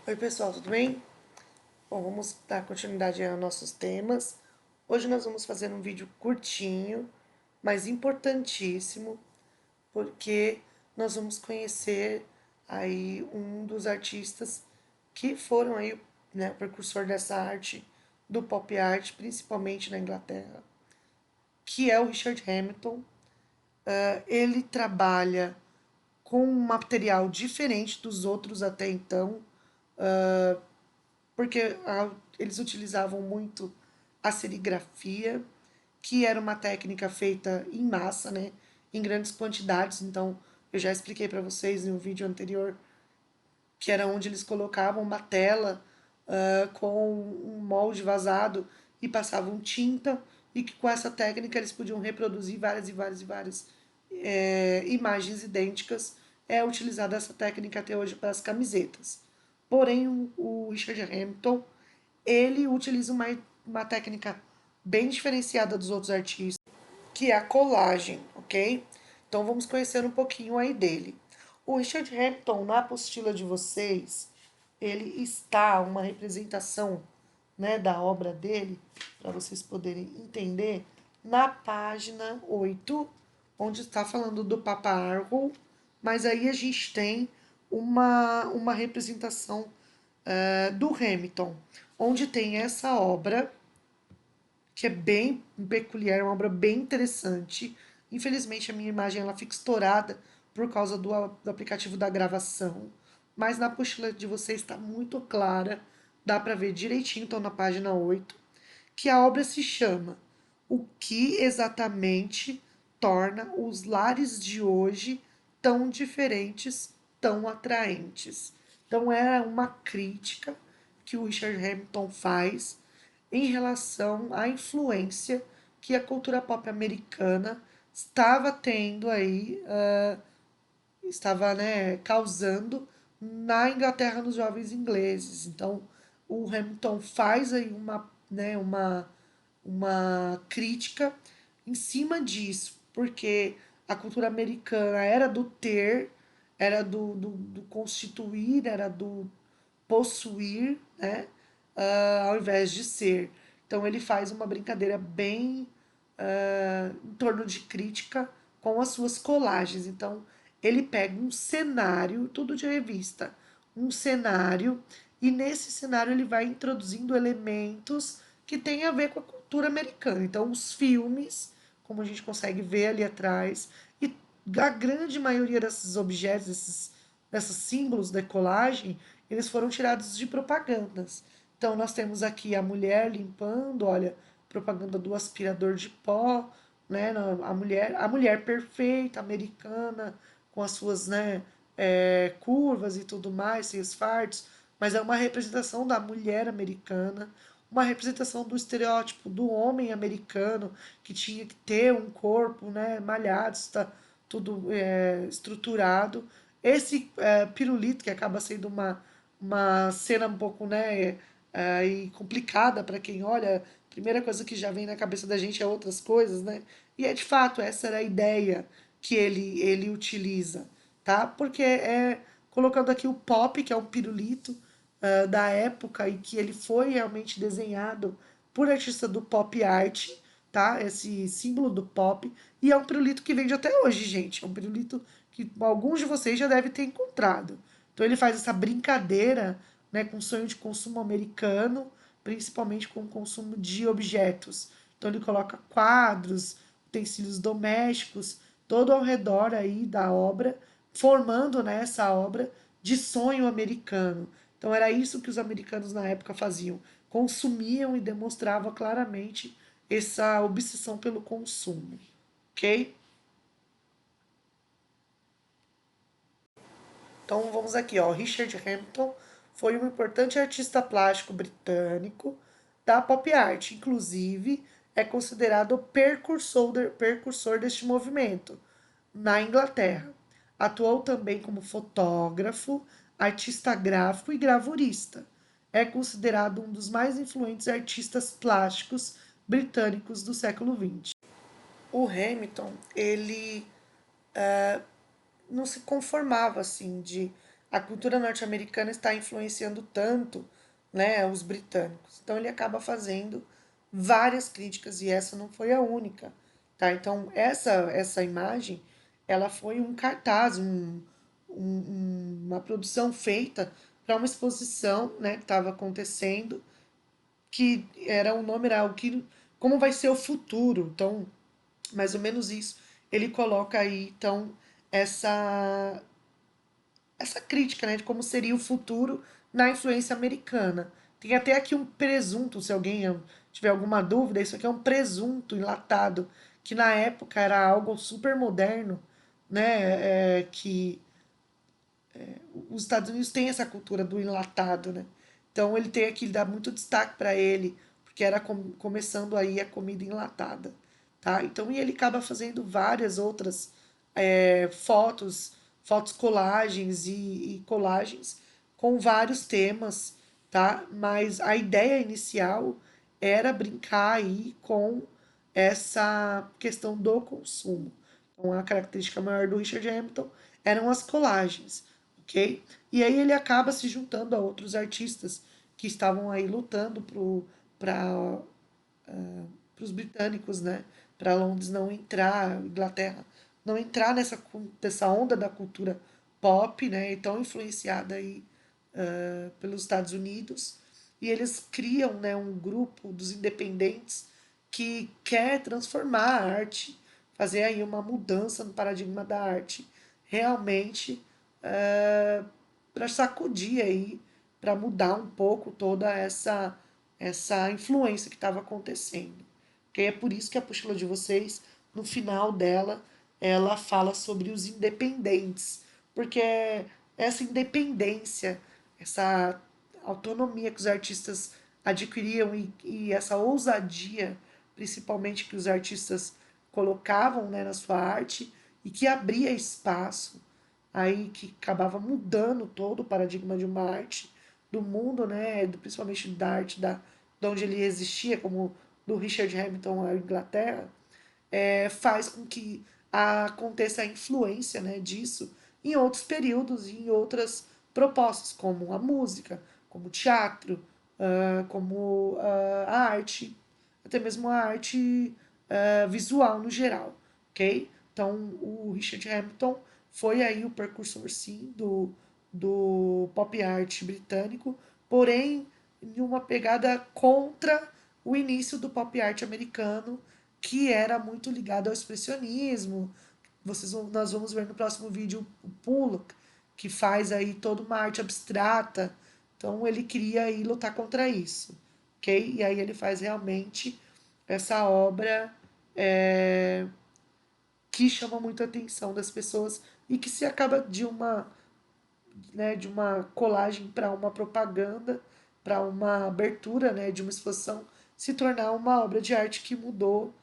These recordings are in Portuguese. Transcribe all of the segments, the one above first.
Oi pessoal, tudo bem? Bom, vamos dar continuidade aos nossos temas. Hoje nós vamos fazer um vídeo curtinho, mas importantíssimo, porque nós vamos conhecer aí um dos artistas que foram aí, né, o precursor dessa arte, do pop art, principalmente na Inglaterra, que é o Richard Hamilton. Ele trabalha com um material diferente dos outros até então, porque eles utilizavam muito a serigrafia, que era uma técnica feita em massa, né, em grandes quantidades. Então, eu já expliquei para vocês em um vídeo anterior que era onde eles colocavam uma tela com um molde vazado e passavam tinta, e que com essa técnica eles podiam reproduzir várias e várias e várias imagens idênticas. É utilizada essa técnica até hoje para as camisetas. Porém, o Richard Hamilton, ele utiliza uma técnica bem diferenciada dos outros artistas, que é a colagem, ok? Então vamos conhecer um pouquinho aí dele. O Richard Hamilton, na apostila de vocês, ele está uma representação, né, da obra dele, para vocês poderem entender, na página 8, onde está falando do Papa Argo, mas aí a gente tem uma representação do Hamilton, onde tem essa obra, que é bem peculiar, é uma obra bem interessante. Infelizmente a minha imagem ela fica estourada por causa do aplicativo da gravação, mas na apostila de vocês está muito clara, dá para ver direitinho, então na página 8, que a obra se chama O que exatamente torna os lares de hoje tão diferentes, tão atraentes. Então é uma crítica que o Richard Hamilton faz em relação à influência que a cultura pop americana estava tendo aí, estava, né, causando na Inglaterra nos jovens ingleses. Então, o Hamilton faz aí uma crítica em cima disso, porque a cultura americana era do ter, era do constituir, era do possuir, né? Ao invés de ser. Então ele faz uma brincadeira bem em torno de crítica com as suas colagens. Então ele pega um cenário, tudo de revista, um cenário, e nesse cenário ele vai introduzindo elementos que têm a ver com a cultura americana. Então os filmes, como a gente consegue ver ali atrás, e a grande maioria desses objetos, desses símbolos da colagem, eles foram tirados de propagandas. Então nós temos aqui a mulher limpando, olha, propaganda do aspirador de pó, né? A mulher perfeita, americana, com as suas, né, curvas e tudo mais, seus fartos, mas é uma representação da mulher americana, uma representação do estereótipo do homem americano, que tinha que ter um corpo, né, malhado, está tudo estruturado. Esse pirulito, que acaba sendo uma cena um pouco, né, e complicada para quem olha, a primeira coisa que já vem na cabeça da gente é outras coisas, né? E é de fato, essa era a ideia que ele utiliza, tá? Porque colocando aqui o pop, que é um pirulito da época e que ele foi realmente desenhado por artista do pop art, tá? Esse símbolo do pop. E é um pirulito que vende até hoje, gente. É um pirulito que alguns de vocês já devem ter encontrado. Então ele faz essa brincadeira, né, com o sonho de consumo americano, principalmente com o consumo de objetos. Então ele coloca quadros, utensílios domésticos, todo ao redor aí da obra, formando, né, essa obra de sonho americano. Então era isso que os americanos na época faziam, consumiam e demonstravam claramente essa obsessão pelo consumo, ok? Então vamos aqui, ó. Richard Hamilton foi um importante artista plástico britânico da pop art. Inclusive, é considerado o precursor deste movimento na Inglaterra. Atuou também como fotógrafo, artista gráfico e gravurista. É considerado um dos mais influentes artistas plásticos britânicos do século XX. O Hamilton, ele não se conformava assim de a cultura norte-americana está influenciando tanto, né, os britânicos. Então ele acaba fazendo várias críticas e essa não foi a única, tá? Então essa imagem, ela foi um cartaz, uma produção feita para uma exposição, né, que estava acontecendo, que era o nome era o que como vai ser o futuro. Então, mais ou menos isso. Ele coloca aí então essa essa crítica, né, de como seria o futuro na influência americana. Tem até aqui um presunto, se alguém tiver alguma dúvida, isso aqui é um presunto enlatado, que na época era algo super moderno, né, que os Estados Unidos têm essa cultura do enlatado, né? Então ele tem aqui, dá muito destaque para ele, porque era começando aí a comida enlatada, tá? Então e ele acaba fazendo várias outras fotos, fotos colagens e colagens com vários temas, tá? Mas a ideia inicial era brincar aí com essa questão do consumo. Então a característica maior do Richard Hamilton eram as colagens, ok? E aí ele acaba se juntando a outros artistas que estavam aí lutando para os britânicos, né? Para Londres não entrar, Inglaterra não entrar nessa onda da cultura pop, né? E tão influenciada aí pelos Estados Unidos. E eles criam, né, um grupo dos independentes que quer transformar a arte, fazer aí uma mudança no paradigma da arte, realmente para sacudir aí, para mudar um pouco toda essa influência que estava acontecendo. Que é por isso que a apostila de vocês, no final dela, ela fala sobre os independentes, porque essa independência, essa autonomia que os artistas adquiriam e essa ousadia, principalmente que os artistas colocavam, né, na sua arte e que abria espaço aí que acabava mudando todo o paradigma de uma arte do mundo, né, principalmente da arte de onde ele existia, como do Richard Hamilton à Inglaterra, faz com que aconteça a influência, né, disso em outros períodos e em outras propostas, como a música, como o teatro, como a arte, até mesmo a arte visual no geral, ok? Então, o Richard Hamilton foi aí o precursor, sim, do pop art britânico, porém, em uma pegada contra o início do pop art americano, que era muito ligado ao expressionismo. Nós vamos ver no próximo vídeo o Pollock, que faz aí toda uma arte abstrata. Então ele queria aí lutar contra isso, ok? E aí ele faz realmente essa obra que chama muito a atenção das pessoas e que se acaba de uma colagem para uma propaganda, para uma abertura, né, de uma exposição, se tornar uma obra de arte que mudou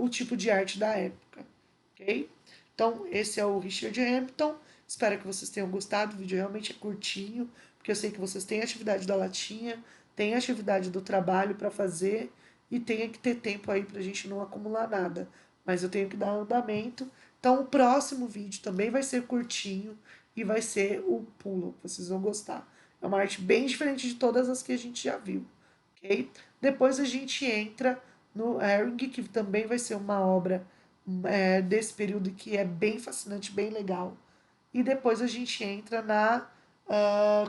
o tipo de arte da época, ok? Então, esse é o Richard Hampton. Espero que vocês tenham gostado. O vídeo realmente é curtinho, porque eu sei que vocês têm atividade da latinha, têm atividade do trabalho para fazer e tem que ter tempo aí para a gente não acumular nada. Mas eu tenho que dar andamento. Então, o próximo vídeo também vai ser curtinho e vai ser o pulo. Vocês vão gostar. É uma arte bem diferente de todas as que a gente já viu, ok? Depois a gente entra no Herring, que também vai ser uma obra desse período que é bem fascinante, bem legal. E depois a gente entra na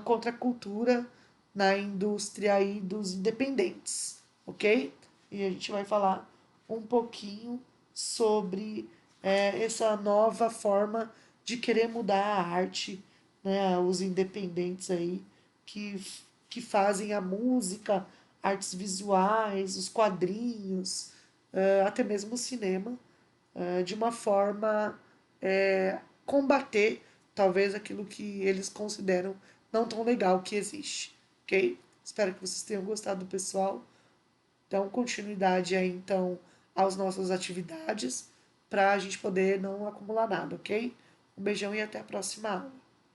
contracultura, na indústria aí dos independentes, ok? E a gente vai falar um pouquinho sobre essa nova forma de querer mudar a arte, né? Os independentes aí que, que fazem a música, artes visuais, os quadrinhos, até mesmo o cinema, de uma forma combater talvez aquilo que eles consideram não tão legal que existe, ok? Espero que vocês tenham gostado, pessoal. Então, continuidade aí, então, às nossas atividades, para a gente poder não acumular nada, ok? Um beijão e até a próxima aula.